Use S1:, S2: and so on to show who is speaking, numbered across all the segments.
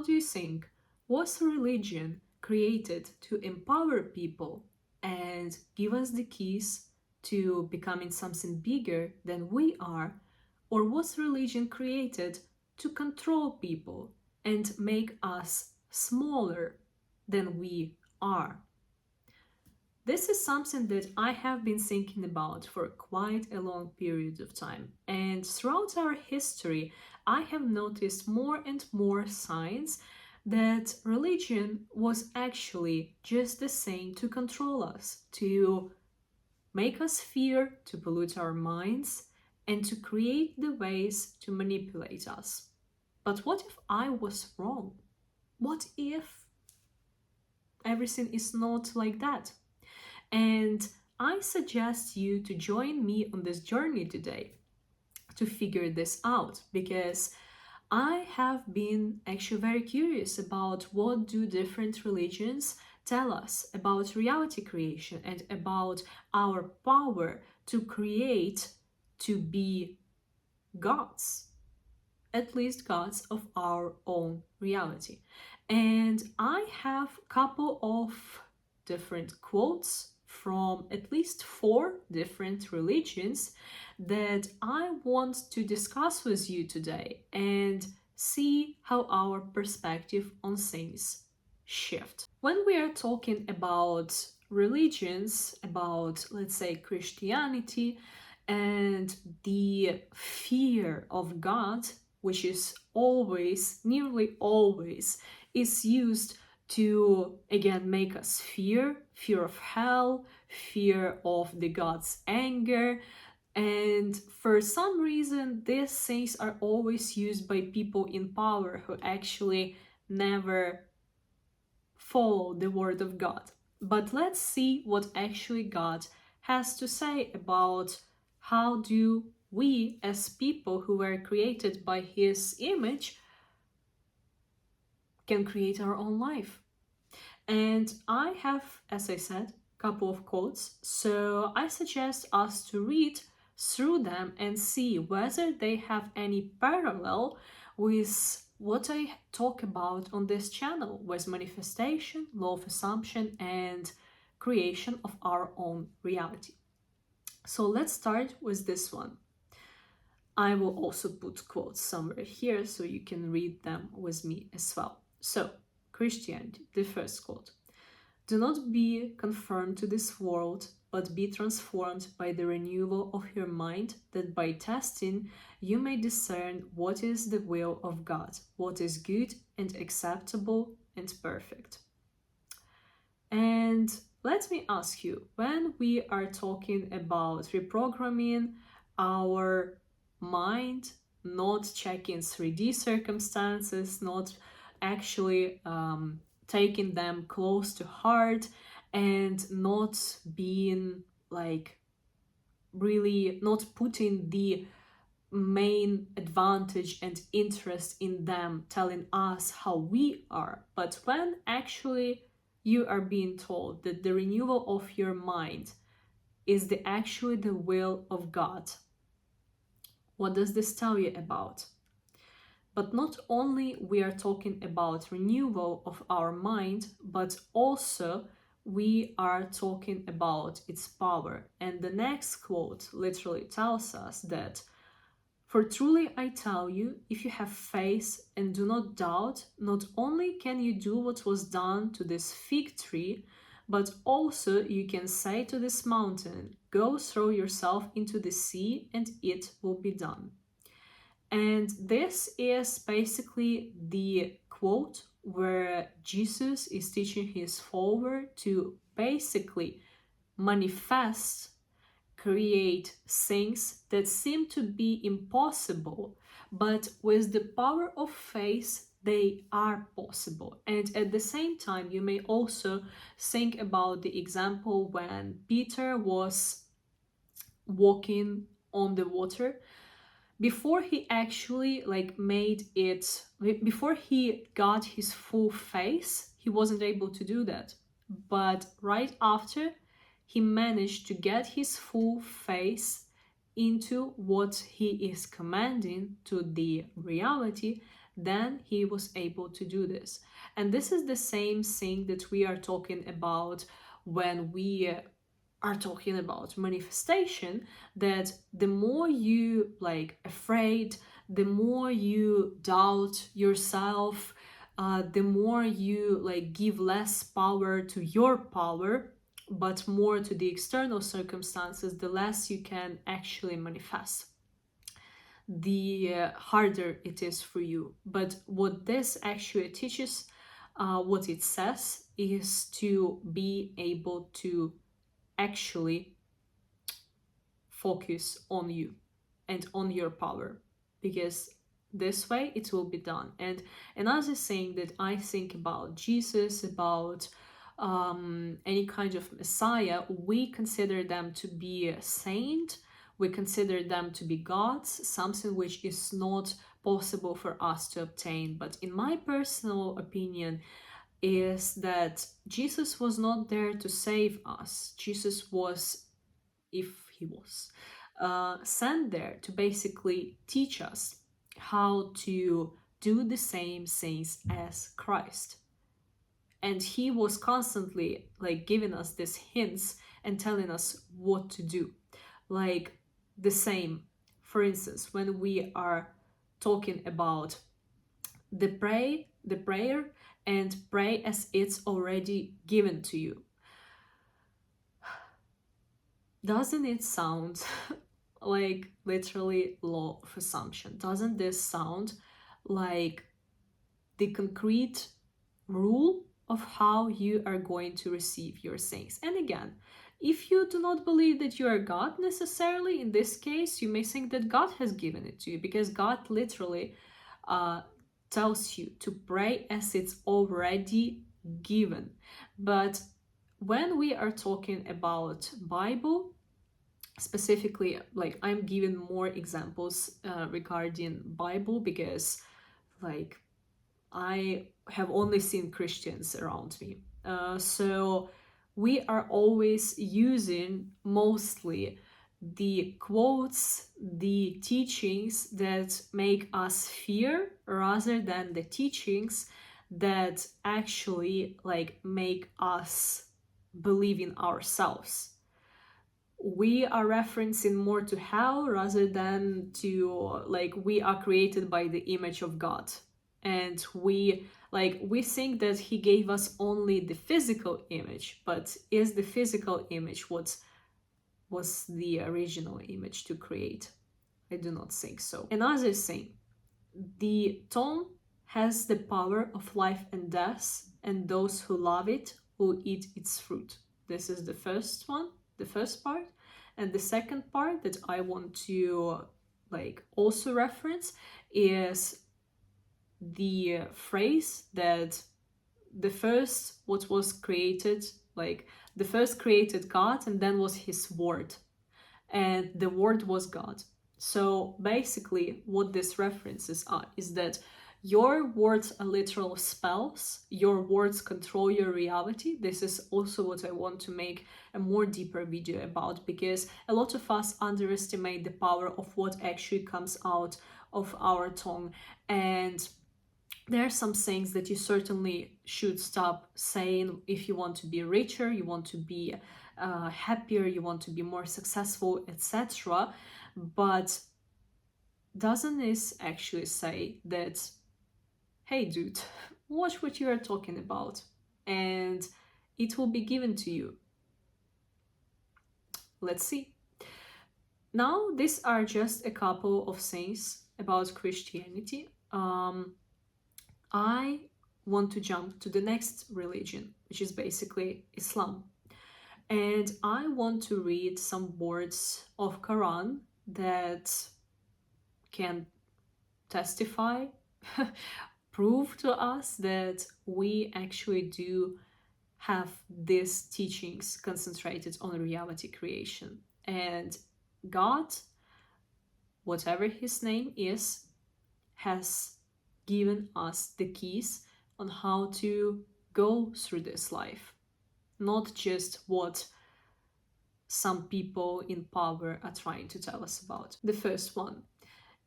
S1: how do you think, was religion created to empower people and give us the keys to becoming something bigger than we are? Or was religion created to control people and make us smaller than we are? This is something that I have been thinking about for quite a long period of time. And throughout our history, I have noticed more and more signs that religion was actually just the same to control us, to make us fear, to pollute our minds, and to create the ways to manipulate us. But what if I was wrong? What if everything is not like that? And I suggest you to join me on this journey today to figure this out, because I have been actually very curious about what do different religions tell us about reality creation and about our power to create, to be gods, at least gods of our own reality. And I have a couple of different quotes from at least 4 different religions that I want to discuss with you today and see how our perspective on things shift. When we are talking about religions, about, let's say, Christianity and the fear of God, which is always, nearly always, is used to, again, make us fear of hell, fear of the God's anger. And for some reason, these things are always used by people in power who actually never follow the word of God. But let's see what actually God has to say about how do we, as people who were created by His image, can create our own life. And I have, as I said, a couple of quotes, so I suggest us to read through them and see whether they have any parallel with what I talk about on this channel, with manifestation, law of assumption, and creation of our own reality. So let's start with this one. I will also put quotes somewhere here so you can read them with me as well. So, Christianity, the first quote. Do not be conformed to this world, but be transformed by the renewal of your mind, that by testing you may discern what is the will of God, what is good and acceptable and perfect. And let me ask you, when we are talking about reprogramming our mind, not checking 3D circumstances, not actually taking them close to heart, and not being like really not putting the main advantage and interest in them telling us how we are, but when actually you are being told that the renewal of your mind is actually the will of God, what does this tell you about? But not only we are talking about renewal of our mind, but also we are talking about its power. And the next quote literally tells us that, for truly I tell you, if you have faith and do not doubt, not only can you do what was done to this fig tree, but also you can say to this mountain, go throw yourself into the sea, and it will be done. And this is basically the quote where Jesus is teaching his follower to basically manifest, create things that seem to be impossible, but with the power of faith, they are possible. And at the same time, you may also think about the example when Peter was walking on the water. Before he actually before he got his full face, he wasn't able to do that. But right after, he managed to get his full face into what he is commanding to the reality, then he was able to do this. And this is the same thing that we are talking about when we are talking about manifestation, that the more you like afraid, the more you doubt yourself, the more you like give less power to your power but more to the external circumstances, the less you can actually manifest, the harder it is for you. But what this actually teaches, what it says, is to be able to actually focus on you and on your power, because this way it will be done. And another thing that I think about Jesus, about any kind of Messiah, we consider them to be a saint, we consider them to be gods, something which is not possible for us to obtain. But in my personal opinion, is that Jesus was not there to save us. Jesus was, if he was, sent there to basically teach us how to do the same things as Christ. And he was constantly like giving us these hints and telling us what to do. Like the same, for instance, when we are talking about the prayer, and pray as it's already given to you. Doesn't it sound like literally law of assumption? Doesn't this sound like the concrete rule of how you are going to receive your things? And again, if you do not believe that you are God necessarily, in this case, you may think that God has given it to you, because God literally tells you to pray as it's already given. But when we are talking about Bible, specifically, like I'm giving more examples regarding Bible, because like I have only seen Christians around me. So we are always using mostly the quotes, the teachings that make us fear, rather than the teachings that actually like make us believe in ourselves. We are referencing more to hell rather than to like we are created by the image of God, and we think that he gave us only the physical image, but is the physical image what was the original image to create? I do not think so. Another thing, the tongue has the power of life and death, and those who love it will eat its fruit. This is the first one, the first part. And the second part that I want to like also reference is the phrase that the first what was created, like the first created God, and then was his word, and the word was God. So basically what this references are is that your words are literal spells, your words control your reality. This is also what I want to make a more deeper video about, because a lot of us underestimate the power of what actually comes out of our tongue. And there are some things that you certainly should stop saying if you want to be richer, you want to be happier, you want to be more successful, etc. But doesn't this actually say that, hey dude, watch what you are talking about and it will be given to you? Let's see. Now, these are just a couple of things about Christianity. I want to jump to the next religion, which is basically Islam. And I want to read some words of Quran that can testify, prove to us that we actually do have these teachings concentrated on reality creation. And God, whatever his name is, has given us the keys on how to go through this life, not just what some people in power are trying to tell us about. The first one,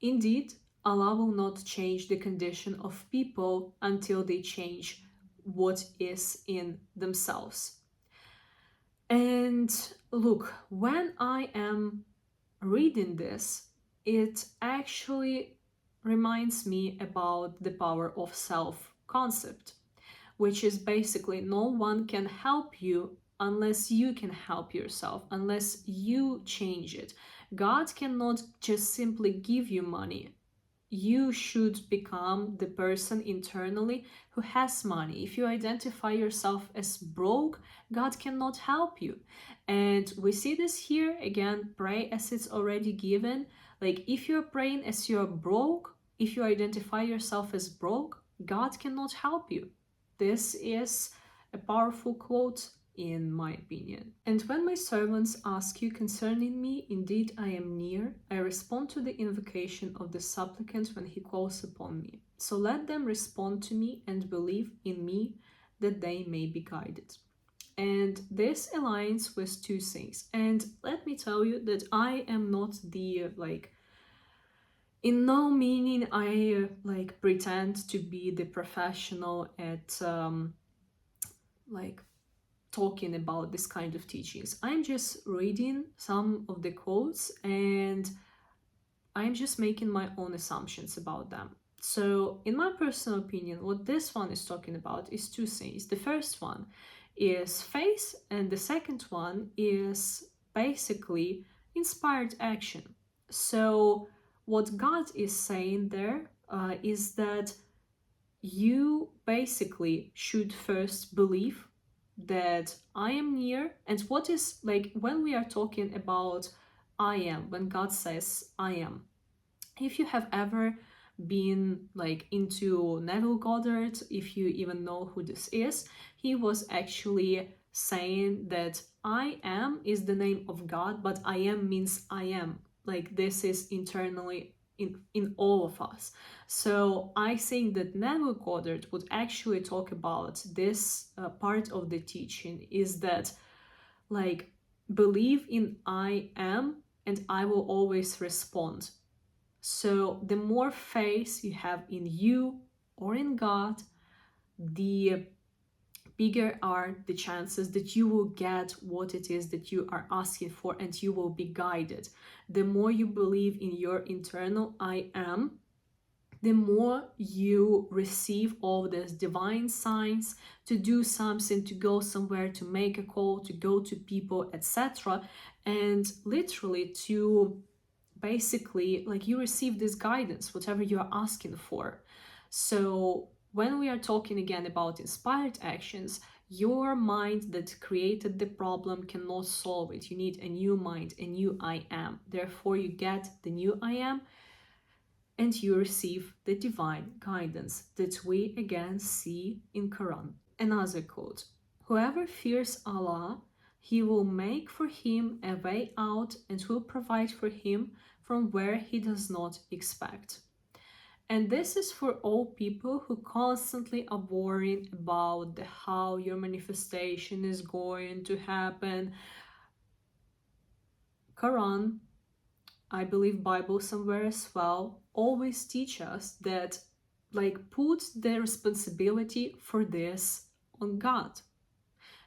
S1: indeed, Allah will not change the condition of people until they change what is in themselves. And look, when I am reading this, it actually reminds me about the power of self concept, which is basically no one can help you unless you can help yourself, unless you change it. God cannot just simply give you money. You should become the person internally who has money. If you identify yourself as broke, God cannot help you. And we see this here again, pray as it's already given. Like if you're praying as you're broke, if you identify yourself as broke, God cannot help you. This is a powerful quote in my opinion. And when my servants ask you concerning me, indeed I am near. I respond to the invocation of the supplicant when he calls upon me. So let them respond to me and believe in me, that they may be guided. And this aligns with two things. And let me tell you that I am not the in no meaning I pretend to be the professional at like talking about this kind of teachings. I'm just reading some of the quotes and I'm just making my own assumptions about them. So, in my personal opinion, what this one is talking about is two things. The first one is faith, and the second one is basically inspired action. So, what God is saying there is that you basically should first believe that I am near. And what is like when we are talking about I am, when God says I am, if you have ever been like into Neville Goddard, if you even know who this is, he was actually saying that I am is the name of God, but I am means I am. Like this is internally in all of us. So I think that Neville Goddard would actually talk about this part of the teaching is that like believe in I am and I will always respond. So the more faith you have in you or in God, the bigger are the chances that you will get what it is that you are asking for and you will be guided. The more you believe in your internal I am, the more you receive all these divine signs to do something, to go somewhere, to make a call, to go to people, etc. And literally to basically like you receive this guidance, whatever you're asking for. So when we are talking again about inspired actions, your mind that created the problem cannot solve it. You need a new mind, a new I am. Therefore, you get the new I am and you receive the divine guidance that we again see in Quran. Another quote: whoever fears Allah, he will make for him a way out and will provide for him from where he does not expect. And this is for all people who constantly are worrying about how your manifestation is going to happen. Quran, I believe Bible somewhere as well, always teach us that like put the responsibility for this on God.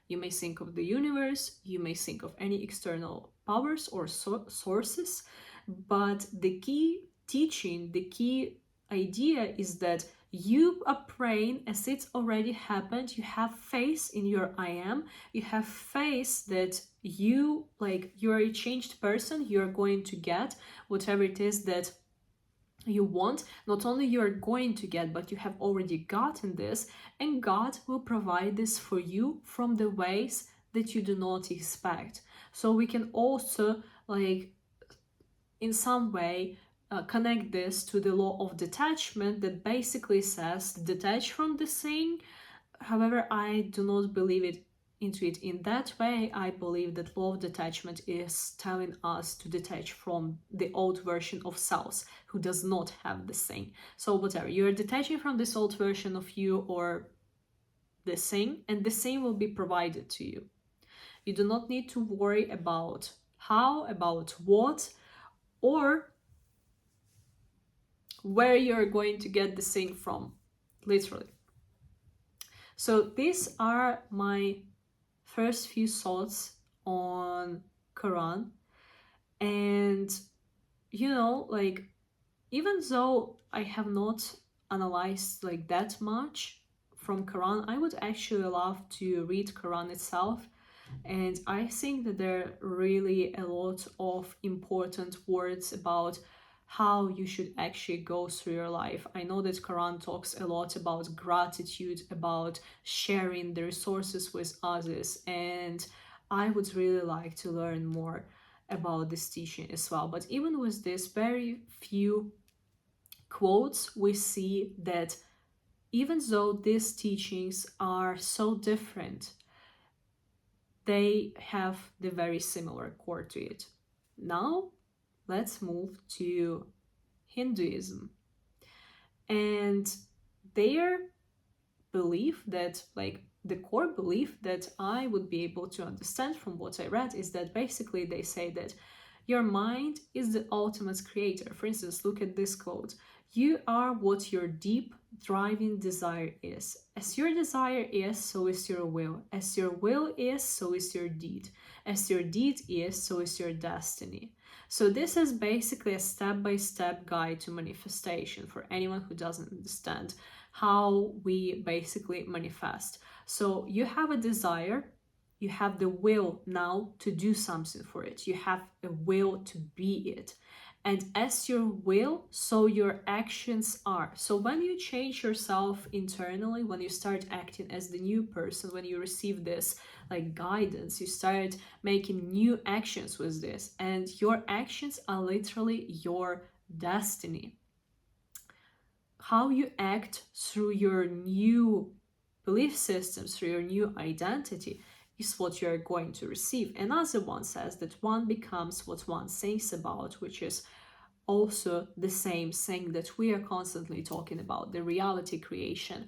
S1: You may think of the universe, you may think of any external powers or sources, but the key teaching, the key idea is that you are praying as it's already happened. You have faith in your I am. You have faith that you're a changed person. You're going to get whatever it is that you want. Not only you're going to get, but you have already gotten this, and God will provide this for you from the ways that you do not expect. So we can also in some way connect this to the law of detachment that basically says detach from the thing. However, I do not believe into it in that way. I believe that law of detachment is telling us to detach from the old version of selves who does not have the thing. So whatever, you're detaching from this old version of you or the thing, and the thing will be provided to you. You do not need to worry about how, about what, or where you're going to get this thing from, literally. So these are my first few thoughts on Quran. And like, even though I have not analyzed like that much from Quran, I would actually love to read Quran itself. And I think that there are really a lot of important words about how you should actually go through your life. I know that Quran talks a lot about gratitude, about sharing the resources with others, and I would really like to learn more about this teaching as well. But even with this very few quotes, we see that even though these teachings are so different, they have the very similar core to it. Now, let's move to Hinduism and their belief that, like, the core belief that I would be able to understand from what I read is that basically they say that your mind is the ultimate creator. For instance, look at this quote: you are what your deep driving desire is. As your desire is, so is your will. As your will is, so is your deed. As your deed is, so is your destiny. So this is basically a step-by-step guide to manifestation for anyone who doesn't understand how we basically manifest. So you have a desire, you have the will now to do something for it. You have a will to be it. And as your will, so your actions are. So when you change yourself internally, when you start acting as the new person, when you receive this like guidance, you start making new actions with this, and your actions are literally your destiny. How you act through your new belief systems, through your new identity, is what you're going to receive. Another one says that one becomes what one thinks about, which is also the same thing that we are constantly talking about, the reality creation,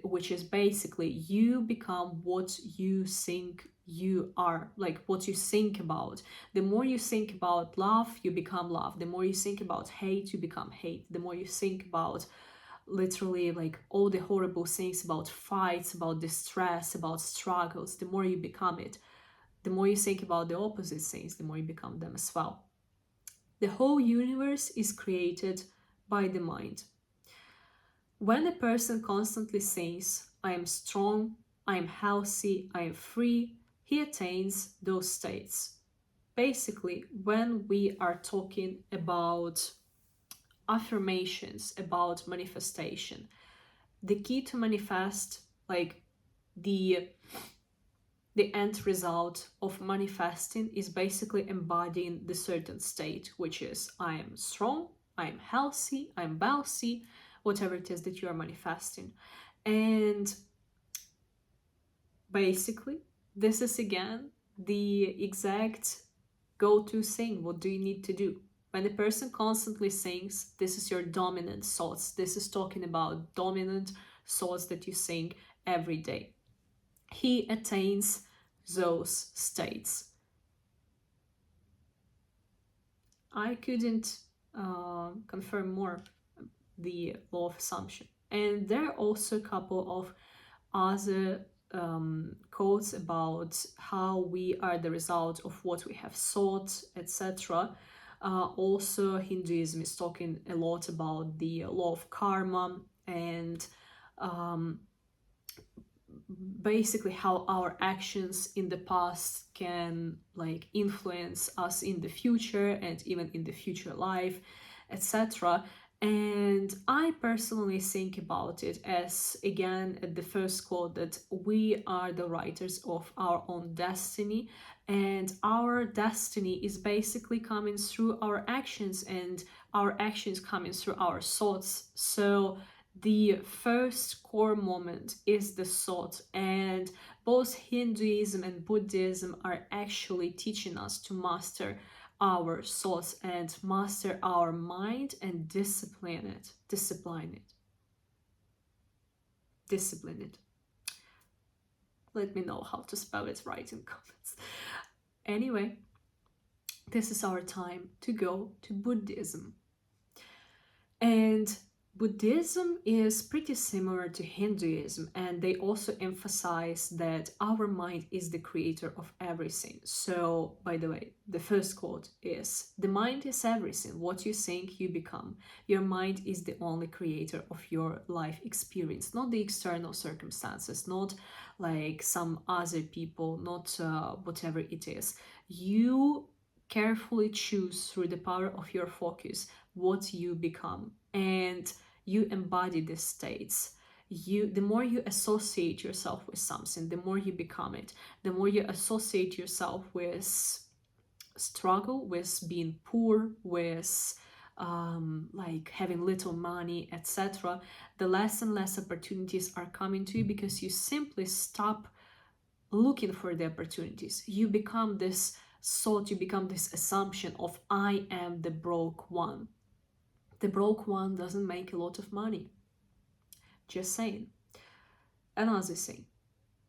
S1: which is basically you become what you think you are, like what you think about. The more you think about love, you become love. The more you think about hate, you become hate. The more you think about literally like all the horrible things, about fights, about distress, about struggles, the more you become it. The more you think about the opposite things, the more you become them as well. The whole universe is created by the mind. When a person constantly says, I am strong, I am healthy, I am free, he attains those states. Basically, when we are talking about affirmations, about manifestation, the key to manifest, like the end result of manifesting, is basically embodying the certain state, which is I am strong, I am healthy, I am wealthy, whatever it is that you are manifesting. And basically, this is again the exact go-to thing. What do you need to do? When a person constantly thinks, this is your dominant thoughts. This is talking about dominant thoughts that you think every day. He attains those states. I couldn't confirm more the law of assumption. And there are also a couple of other quotes about how we are the result of what we have thought, etc. Also, Hinduism is talking a lot about the law of karma and basically how our actions in the past can like influence us in the future and even in the future life, etc. And I personally think about it as, again, at the first quote, that we are the writers of our own destiny, and our destiny is basically coming through our actions, and our actions coming through our thoughts. So the first core moment is the thought, and both Hinduism and Buddhism are actually teaching us to master our thoughts and master our mind and discipline it. Let me know how to spell it right in comments. Anyway, this is our time to go to Buddhism. And Buddhism is pretty similar to Hinduism, and they also emphasize that our mind is the creator of everything. So, by the way, the first quote is: the mind is everything. What you think, you become. Your mind is the only creator of your life experience, not the external circumstances, not like some other people, not whatever it is. You carefully choose through the power of your focus what you become, and you embody these states. The more you associate yourself with something, the more you become it. The more you associate yourself with struggle, with being poor, with like having little money, etc., the less and less opportunities are coming to you, because you simply stop looking for the opportunities. You become this thought, you become this assumption of I am the broke one. The broke one doesn't make a lot of money. Just saying. Another thing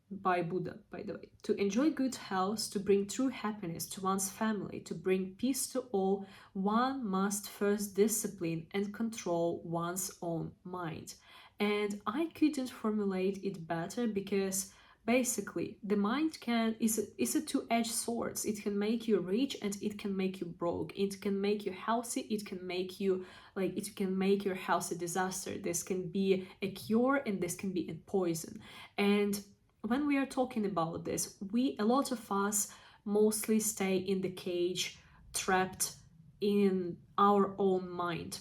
S1: by Buddha, by the way: to enjoy good health, to bring true happiness to one's family, to bring peace to all, one must first discipline and control one's own mind. And I couldn't formulate it better, because basically the mind is a two-edged sword. It can make you rich and it can make you broke. It can make you healthy, it can make you like it can make your health a disaster. This can be a cure and this can be a poison. And when we are talking about this, a lot of us mostly stay in the cage, trapped in our own mind.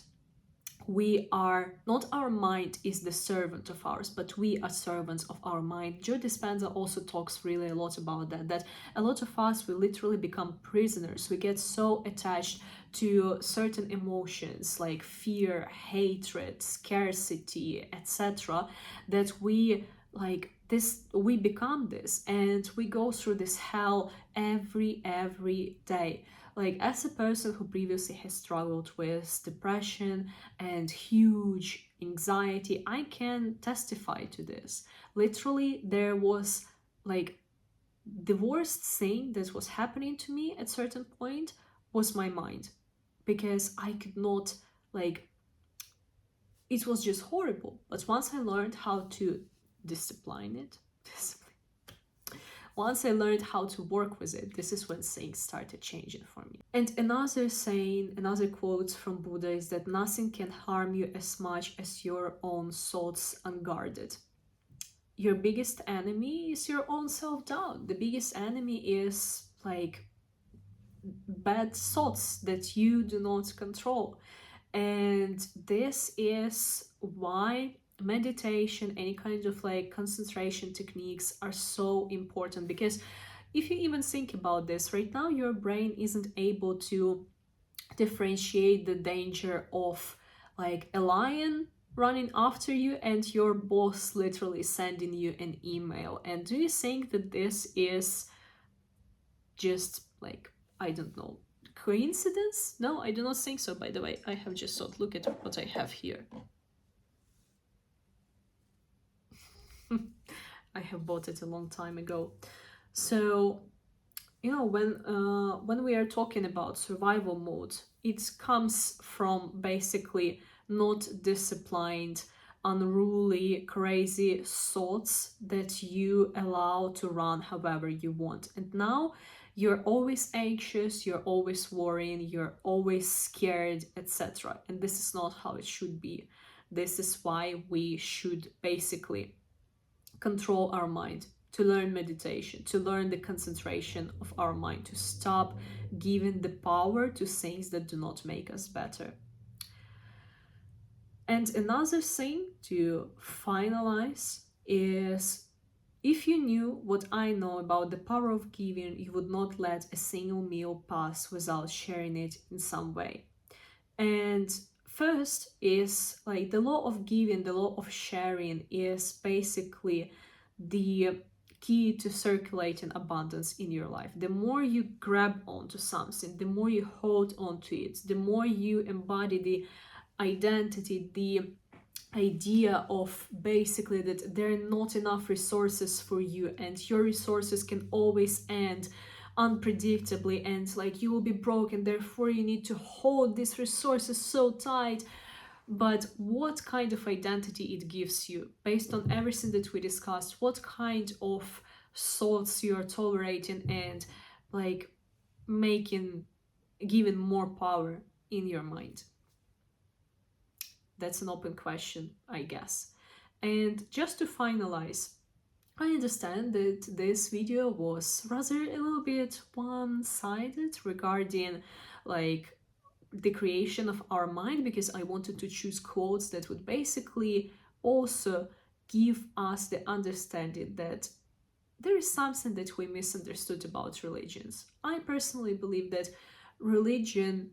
S1: We are not, our mind is the servant of ours, but we are servants of our mind. Joe Dispenza also talks really a lot about that a lot of us, we literally become prisoners. We get so attached to certain emotions like fear, hatred, scarcity, etc., that we become this, and we go through this hell every day. Like, as a person who previously has struggled with depression and huge anxiety, I can testify to this. Literally, there was like the worst thing that was happening to me at certain point was my mind, because I could not, like, it was just horrible. But once I learned how to discipline it, once I learned how to work with it, this is when things started changing for me. And another saying, another quote from Buddha is that nothing can harm you as much as your own thoughts unguarded. Your biggest enemy is your own self-doubt. The biggest enemy is like bad thoughts that you do not control. And this is why meditation, any kind of like concentration techniques are so important. Because if you even think about this, right now your brain isn't able to differentiate the danger of like a lion running after you and your boss literally sending you an email. And do you think that this is just like, I don't know, coincidence? No, I do not think so. By the way, I have just thought, look at what I have here. I have bought it a long time ago. So, you know, when we are talking about survival mode, it comes from basically not disciplined, unruly, crazy thoughts that you allow to run however you want. And now you're always anxious, you're always worrying, you're always scared, etc. And this is not how it should be. This is why we should basically control our mind, to learn meditation, to learn the concentration of our mind, to stop giving the power to things that do not make us better. And another thing to finalize is, if you knew what I know about the power of giving, you would not let a single meal pass without sharing it in some way. And first is like the law of giving, the law of sharing is basically the key to circulating abundance in your life. The more you grab onto something, the more you hold onto it, the more you embody the identity, the idea of basically that there are not enough resources for you and your resources can always end unpredictably, and like you will be broke and therefore you need to hold these resources so tight. but what kind of identity it gives you based on everything that we discussed, what kind of thoughts you are tolerating and like making, giving more power in your mind. That's an open question, I guess. And just to finalize, I understand that this video was rather a little bit one-sided regarding like the creation of our mind, because I wanted to choose quotes that would basically also give us the understanding that there is something that we misunderstood about religions. I personally believe that religion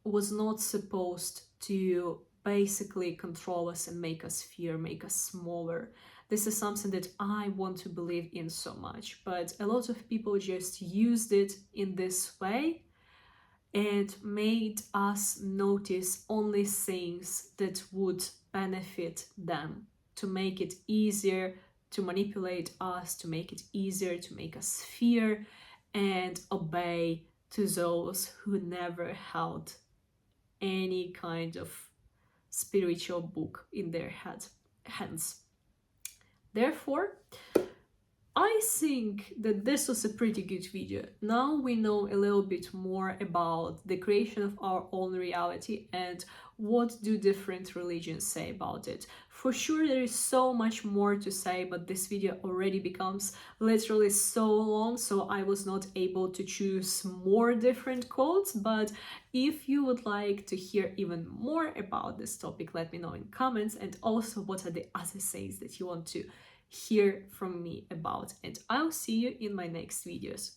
S1: was not supposed to basically control us and make us fear, make us smaller. This is something that I want to believe in so much, but a lot of people just used it in this way and made us notice only things that would benefit them, to make it easier to manipulate us, to make it easier to make us fear and obey to those who never held any kind of spiritual book in their hands. Therefore, I think that this was a pretty good video. Now we know a little bit more about the creation of our own reality and what do different religions say about it. For sure there is so much more to say, but this video already becomes literally so long, so I was not able to choose more different quotes. But if you would like to hear even more about this topic, let me know in comments, and also what are the other sayings that you want to hear from me about, and I'll see you in my next videos.